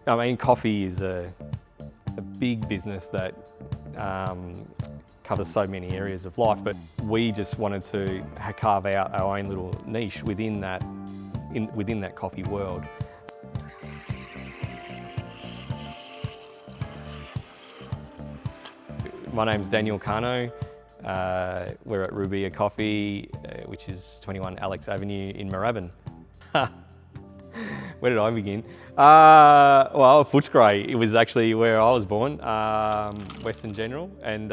I mean, coffee is a big business that covers so many areas of life, but we just wanted to carve out our own little niche within that coffee world. My name's Daniel Cano. We're at Rubia Coffee, which is 21 Alex Avenue in Moorabbin. Where did I begin? Well, Footscray. It was actually where I was born, Western General, and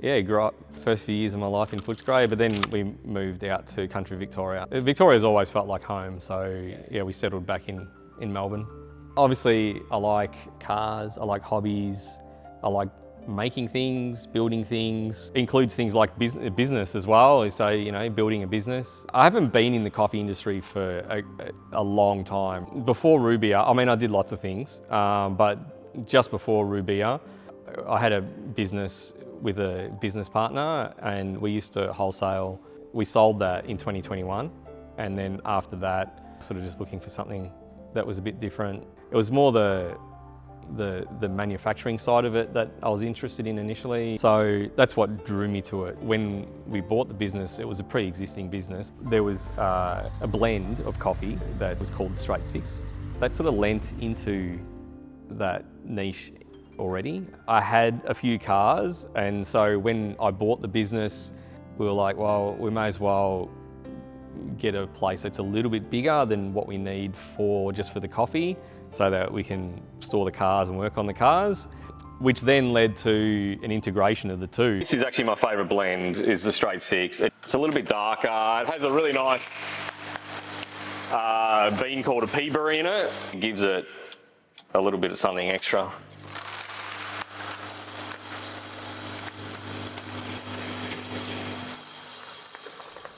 yeah, grew up first few years of my life in Footscray, but then we moved out to country Victoria. Victoria's always felt like home, so yeah, we settled back in Melbourne. Obviously, I like cars, I like hobbies, I like making things, building things. It includes things like business as well, so, you know, building a business. I haven't been in the coffee industry for a long time. Before Rubia, I mean, I did lots of things, but just before Rubia, I had a business with a business partner and we used to wholesale. We sold that in 2021, and then after that, sort of just looking for something that was a bit different. It was more the manufacturing side of it that I was interested in initially. So that's what drew me to it. When we bought the business, it was a pre-existing business. There was a blend of coffee that was called Straight Six. That sort of lent into that niche already. I had a few cars, and so when I bought the business, we were like, well, we may as well get a place that's a little bit bigger than what we need just for the coffee, so that we can store the cars and work on the cars, which then led to an integration of the two. This is actually my favourite blend, is the Straight Six. It's a little bit darker. It has a really nice bean called a peaberry in it. It gives it a little bit of something extra.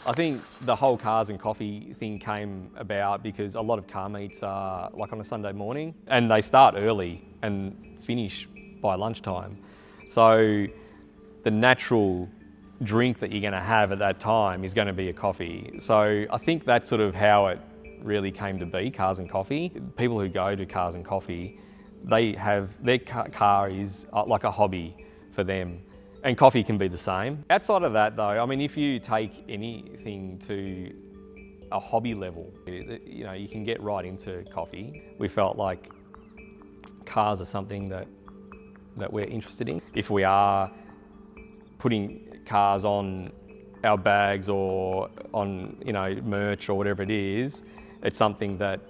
I think the whole cars and coffee thing came about because a lot of car meets are like on a Sunday morning, and they start early and finish by lunchtime. So the natural drink that you're going to have at that time is going to be a coffee. So I think that's sort of how it really came to be, cars and coffee. People who go to cars and coffee, they have their car is like a hobby for them. And coffee can be the same. Outside of that though, I mean, if you take anything to a hobby level, you know, you can get right into coffee. We felt like cars are something that we're interested in. If we are putting cars on our bags or on, you know, merch or whatever it is, it's something that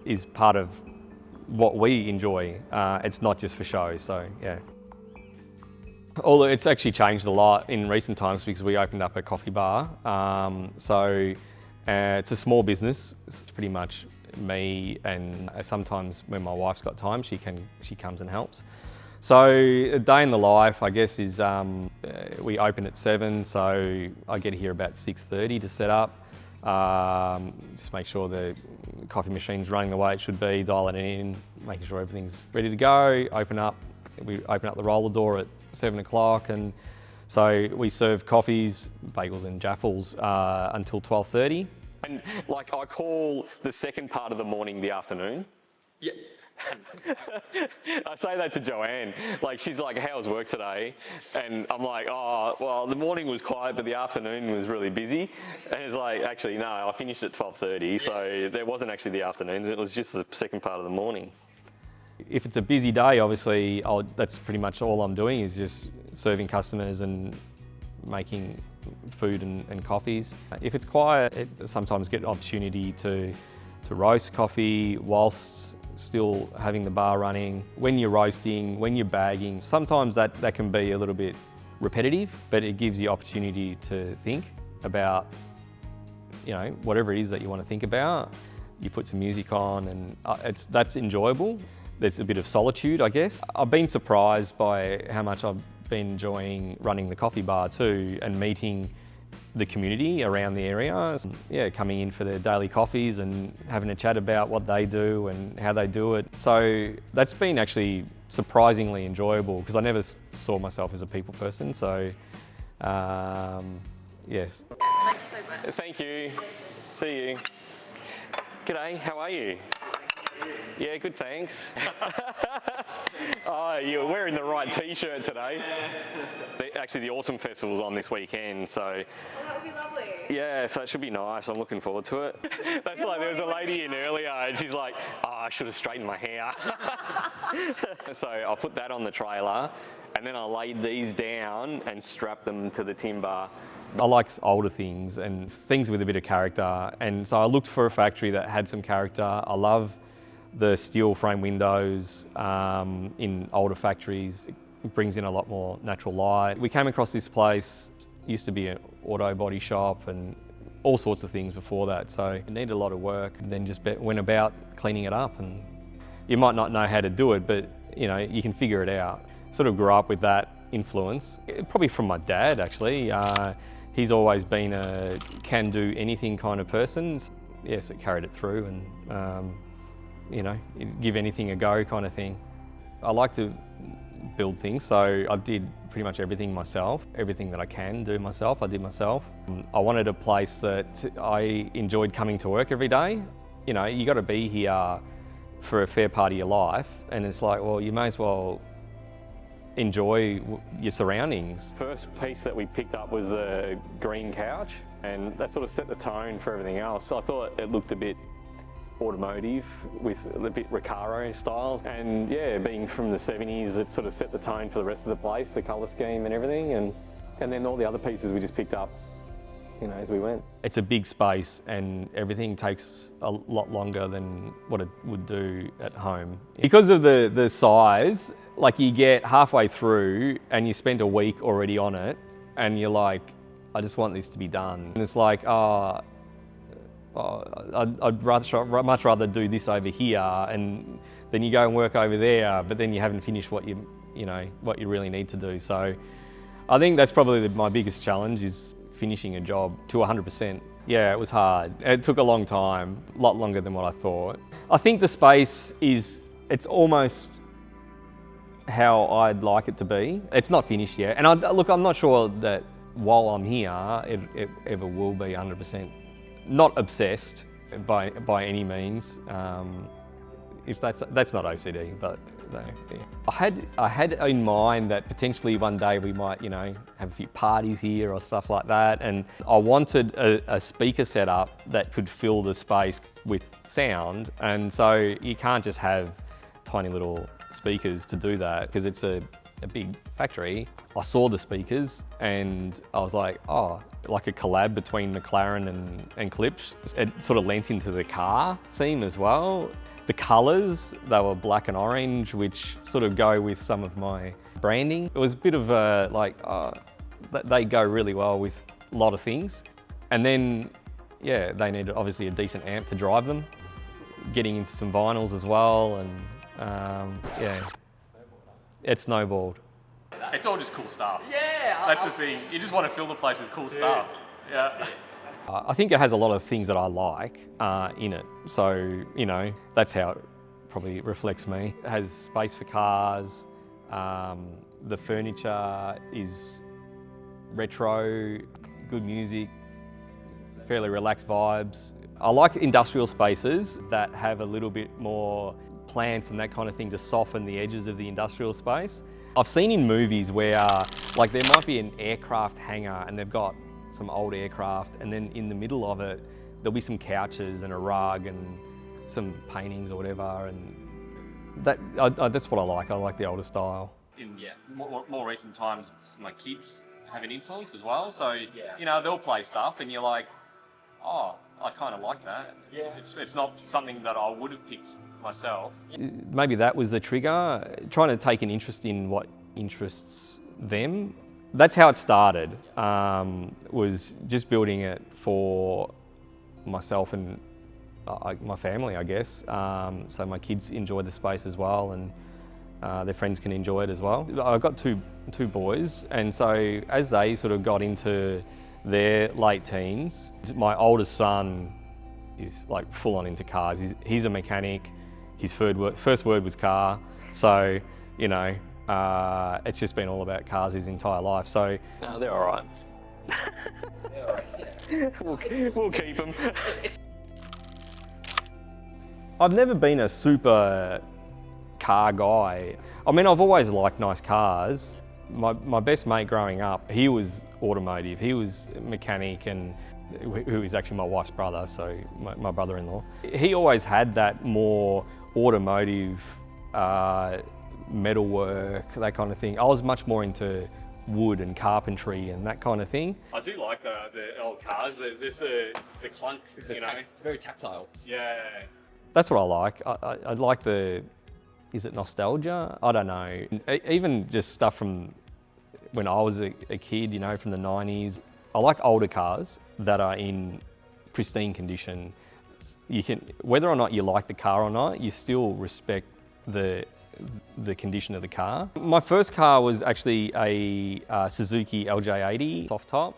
is part of what we enjoy. It's not just for show, so yeah. Although it's actually changed a lot in recent times because we opened up a coffee bar. It's a small business. It's pretty much me, and sometimes when my wife's got time, she comes and helps. So a day in the life, I guess, is we open at 7, so I get here about 6:30 to set up. Just make sure the coffee machine's running the way it should be, dialing it in, making sure everything's ready to go. We open up the roller door at 7 o'clock, and so we serve coffees, bagels and jaffles until 12:30. And like, I call the second part of the morning the afternoon. Yeah. I say that to Joanne, like she's like, how was work today? And I'm like, oh, well, the morning was quiet, but the afternoon was really busy. And it's like, actually, no, I finished at 12:30, so there wasn't actually the afternoon, it was just the second part of the morning. If it's a busy day, obviously, that's pretty much all I'm doing is just serving customers and making food and coffees. If it's quiet, I sometimes get an opportunity to roast coffee whilst still having the bar running. When you're roasting, when you're bagging, sometimes that can be a little bit repetitive, but it gives you opportunity to think about, you know, whatever it is that you want to think about. You put some music on, and that's enjoyable. There's a bit of solitude, I guess. I've been surprised by how much I've been enjoying running the coffee bar too, and meeting the community around the area. Yeah, coming in for their daily coffees and having a chat about what they do and how they do it. So that's been actually surprisingly enjoyable because I never saw myself as a people person. So yes. Thank you so much. Thank you. See you. G'day, how are you? Yeah, good, thanks. Oh, you're wearing the right t-shirt today. Actually, the Autumn Festival's on this weekend, so... Oh, that would be lovely. Yeah, so it should be nice. I'm looking forward to it. That's like, there was a lady in earlier and she's like, oh, I should have straightened my hair. So I put that on the trailer and then I laid these down and strapped them to the timber. I like older things and things with a bit of character, and so I looked for a factory that had some character. I love the steel frame windows in older factories. It brings in a lot more natural light. We came across this place, used to be an auto body shop and all sorts of things before that, so it needed a lot of work. And then just went about cleaning it up, and you might not know how to do it, but you know, you can figure it out. Sort of grew up with that influence, probably from my dad actually. He's always been a can-do anything kind of person. Yes, it carried it through, and you know, give anything a go kind of thing. I like to build things, so I did pretty much everything myself. Everything that I can do myself, I did myself. I wanted a place that I enjoyed coming to work every day. You know, you got to be here for a fair part of your life, and it's like, well, you may as well enjoy your surroundings. First piece that we picked up was the green couch, and that sort of set the tone for everything else. So I thought it looked a bit automotive with a bit Recaro styles, and yeah, being from the 70s, it sort of set the tone for the rest of the place, the colour scheme and everything, and then all the other pieces we just picked up, you know, as we went. It's a big space and everything takes a lot longer than what it would do at home. Because of the size, like you get halfway through and you spent a week already on it and you're like, I just want this to be done. And it's like, I'd much rather do this over here, and then you go and work over there, but then you haven't finished what you really need to do. So I think that's probably my biggest challenge, is finishing a job to 100%. Yeah, it was hard. It took a long time, a lot longer than what I thought. I think the space it's almost how I'd like it to be. It's not finished yet. And look, I'm not sure that while I'm here, it ever will be 100%. Not obsessed by any means. If that's not OCD, but no, yeah. I had in mind that potentially one day we might, you know, have a few parties here or stuff like that, and I wanted a speaker setup that could fill the space with sound, and so you can't just have tiny little speakers to do that because it's a big factory. I saw the speakers and I was like, oh, like a collab between McLaren and Klipsch. It sort of lent into the car theme as well. The colours, they were black and orange, which sort of go with some of my branding. It was a bit of a, like, they go really well with a lot of things. And then, yeah, they needed obviously a decent amp to drive them. Getting into some vinyls as well, and yeah. It's snowballed. It's all just cool stuff. Yeah. That's the thing. You just want to fill the place with cool stuff. Yeah. I think it has a lot of things that I like in it. So, you know, that's how it probably reflects me. It has space for cars. The furniture is retro, good music, fairly relaxed vibes. I like industrial spaces that have a little bit more plants and that kind of thing to soften the edges of the industrial space. I've seen in movies where like there might be an aircraft hangar and they've got some old aircraft, and then in the middle of it there'll be some couches and a rug and some paintings or whatever, and that's what I like. I like the older style. In more recent times, my kids have an influence as well, so you know, they'll play stuff and you're like, oh, I kind of like that. Yeah. It's not something that I would have picked myself. Maybe that was the trigger, trying to take an interest in what interests them. That's how it started, was just building it for myself and my family, I guess. So my kids enjoy the space as well, and their friends can enjoy it as well. I've got two boys, and so as they sort of got into their late teens, my oldest son is like full on into cars. He's a mechanic. His first word was car. So, you know, it's just been all about cars his entire life. So no, they're all right. We'll keep them. I've never been a super car guy. I mean, I've always liked nice cars. My best mate growing up, he was automotive. He was a mechanic, and who is actually my wife's brother, so my brother-in-law. He always had that more automotive, metalwork, that kind of thing. I was much more into wood and carpentry and that kind of thing. I do like the old cars. There's the clunk, you know. It's very tactile. Yeah. That's what I like. I like the, is it nostalgia? I don't know. Even just stuff from when I was a kid, you know, from the 90s. I like older cars that are in pristine condition. You can, whether or not you like the car or not, you still respect the condition of the car. My first car was actually a Suzuki LJ80 soft top,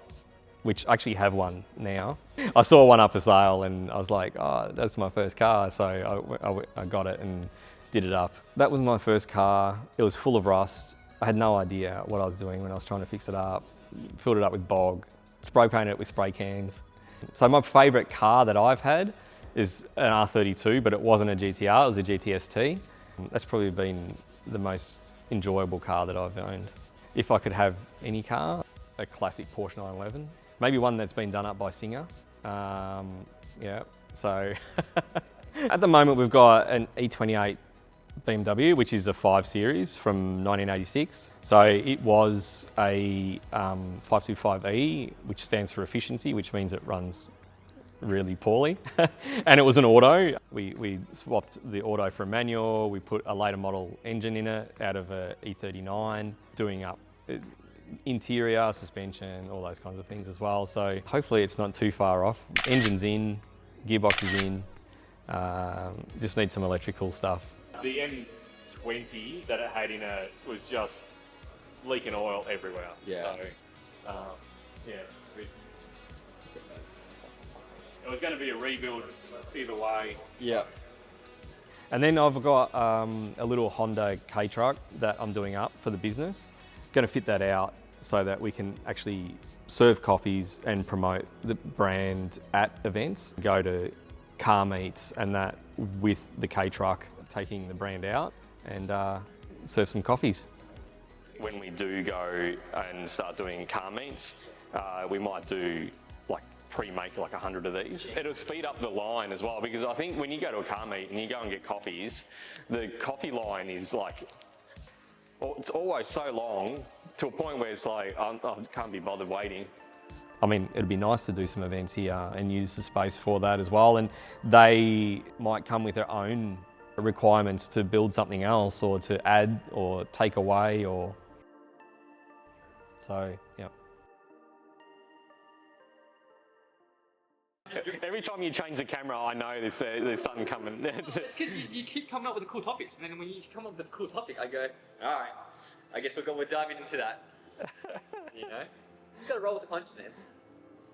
which I actually have one now. I saw one up for sale and I was like, oh, that's my first car. So I got it and did it up. That was my first car. It was full of rust. I had no idea what I was doing when I was trying to fix it up. Filled it up with bog, spray painted it with spray cans. So my favourite car that I've had is an R32, but it wasn't a GTR, it was a GTST. That's probably been the most enjoyable car that I've owned. If I could have any car, a classic Porsche 911. Maybe one that's been done up by Singer. Yeah, so at the moment we've got an E28 BMW, which is a 5 Series from 1986. So it was a 525E, which stands for efficiency, which means it runs really poorly. And it was an auto. We swapped the auto for a manual. We put a later model engine in it out of a E39, doing up interior, suspension, all those kinds of things as well. So hopefully it's not too far off. Engine's in, gearbox is in, just need some electrical stuff. The M20 that it had in it was just leaking oil everywhere. Yeah. So, yeah. It was going to be a rebuild either way. Yeah. And then I've got a little Honda K truck that I'm doing up for the business. Going to fit that out so that we can actually serve coffees and promote the brand at events. Go to car meets and that with the K truck, taking the brand out and serve some coffees. When we do go and start doing car meets, we might do like pre-make like 100 of these. It'll speed up the line as well, because I think when you go to a car meet and you go and get coffees, the coffee line is like, it's always so long to a point where it's like, I can't be bothered waiting. I mean, it'd be nice to do some events here and use the space for that as well. And they might come with their own requirements to build something else or to add or take away or, so, yeah. Every time you change the camera, I know there's something coming. It's because you keep coming up with the cool topics, and then when you come up with a cool topic, I go, all right, I guess we're diving into that. You know, you got to roll with the punches, man.